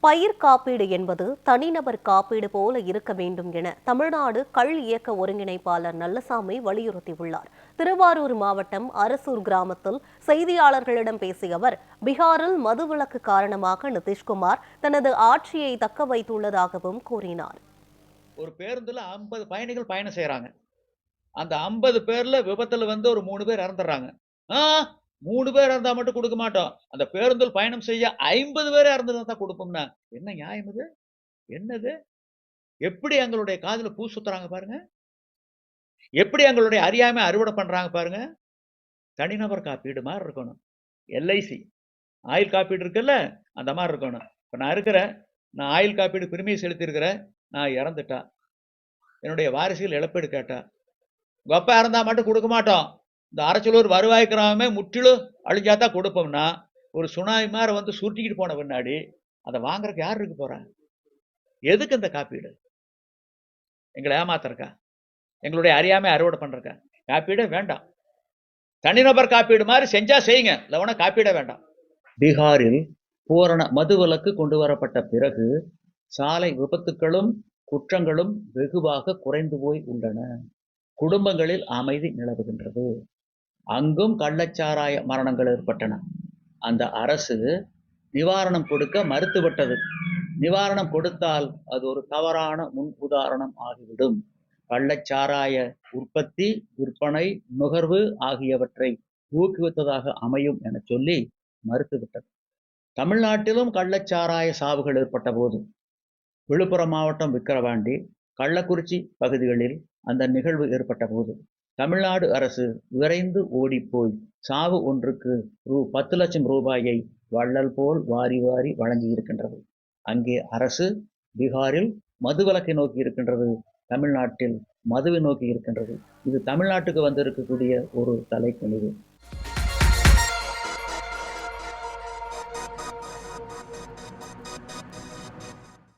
பயிர் காப்பீடு என்பது தனிநபர் காப்பீடு போல இருக்க வேண்டும் என தமிழ்நாடு கள் இயக்க ஒருங்கிணைப்பாளர் நல்லசாமி வலியுறுத்தியுள்ளார். திருவாரூர் மாவட்டம் அரசூர் கிராமத்தில் செய்தியாளர்களிடம் பேசிய அவர், பீகாரில் மதுவிலக்கு காரணமாக நிதிஷ்குமார் தனது ஆட்சியை தக்க வைத்துள்ளதாகவும் கூறினார். ஒரு பேருந்துல 50 பயணிகள் பயணம் செய்யறாங்க. அந்த 50 பேர்ல விபத்துல ஒரு 3 பேர் இறந்துடுறாங்க. 3 பேர் இருந்தா மட்டும் கொடுக்க மாட்டோம். அந்த பேருந்தில் பயணம் செய்ய 50 பேர் இறந்துதான் தான் கொடுப்போம்னா என்ன நியாயம் இது? என்னது? எப்படி எங்களுடைய காதுல பூ சுத்துறாங்க பாருங்க. எப்படி எங்களுடைய அறியாமை அறுவடை பண்றாங்க பாருங்க. தனிநபர் காப்பீடு மாதிரி இருக்கணும். எல்ஐசி ஆயுள் காப்பீடு இருக்குல்ல, அந்த மாதிரி இருக்கணும். இப்ப நான் ஆயுள் காப்பீடு பிரிமியம் செலுத்தி இருக்கிறேன். நான் இறந்துட்டா என்னுடைய வாரிசுகள் இழப்பீடு கேட்டா, வெப்பா இருந்தா மட்டும் கொடுக்க மாட்டோம். இந்த அரச்சலூர் வருவாய் கிராமமே முற்றிலும் அழிஞ்சாதான் கொடுப்போம்னா, ஒரு சுனாமி மாதிரி சுருட்டிக்கிட்டு போன பின்னாடி அதை வாங்குறதுக்கு யார் இருக்கு போறா? எதுக்கு இந்த காப்பீடு? எங்களை ஏமாத்துறக்கா? எங்களுடைய அறியாமை அறுவடை பண்றக்கா? காப்பீடே வேண்டாம். தனிநபர் காப்பீடு மாதிரி செஞ்சா செய்யுங்க, இல்லவனா காப்பீடே வேண்டாம். பீகாரில் பூரண மதுவிலக்கு கொண்டு வரப்பட்ட பிறகு சாலை விபத்துக்களும் குற்றங்களும் வெகுவாக குறைந்து போய் உள்ளன. குடும்பங்களில் அமைதி நிலவுகின்றது. அங்கும் கள்ளச்சாராய மரணங்கள் ஏற்பட்டன. அந்த அரசு நிவாரணம் கொடுக்க மறுத்துவிட்டது. நிவாரணம் கொடுத்தால் அது ஒரு தவறான முன் உதாரணம் ஆகிவிடும். கள்ளச்சாராய உற்பத்தி, விற்பனை, நுகர்வு ஆகியவற்றை ஊக்குவித்ததாக அமையும் என சொல்லி மறுத்துவிட்டது. தமிழ்நாட்டிலும் கள்ளச்சாராய சாவுகள் ஏற்பட்ட போது விழுப்புரம் மாவட்டம் விக்கிரவாண்டி, கள்ளக்குறிச்சி பகுதிகளில் அந்த நிகழ்வு ஏற்பட்ட போது தமிழ்நாடு அரசு விரைந்து ஓடிப்போய் சாவு ஒன்றுக்கு 10 லட்சம் ரூபாயை வள்ளல் போல் வாரி வாரி வழங்கி இருக்கின்றது. அங்கே அரசு பீகாரில் மதுவிலக்கை நோக்கி இருக்கின்றது, தமிழ்நாட்டில் மதுவை நோக்கி இருக்கின்றது. இது தமிழ்நாட்டுக்கு வந்திருக்கக்கூடிய ஒரு தலைக்குனிவு.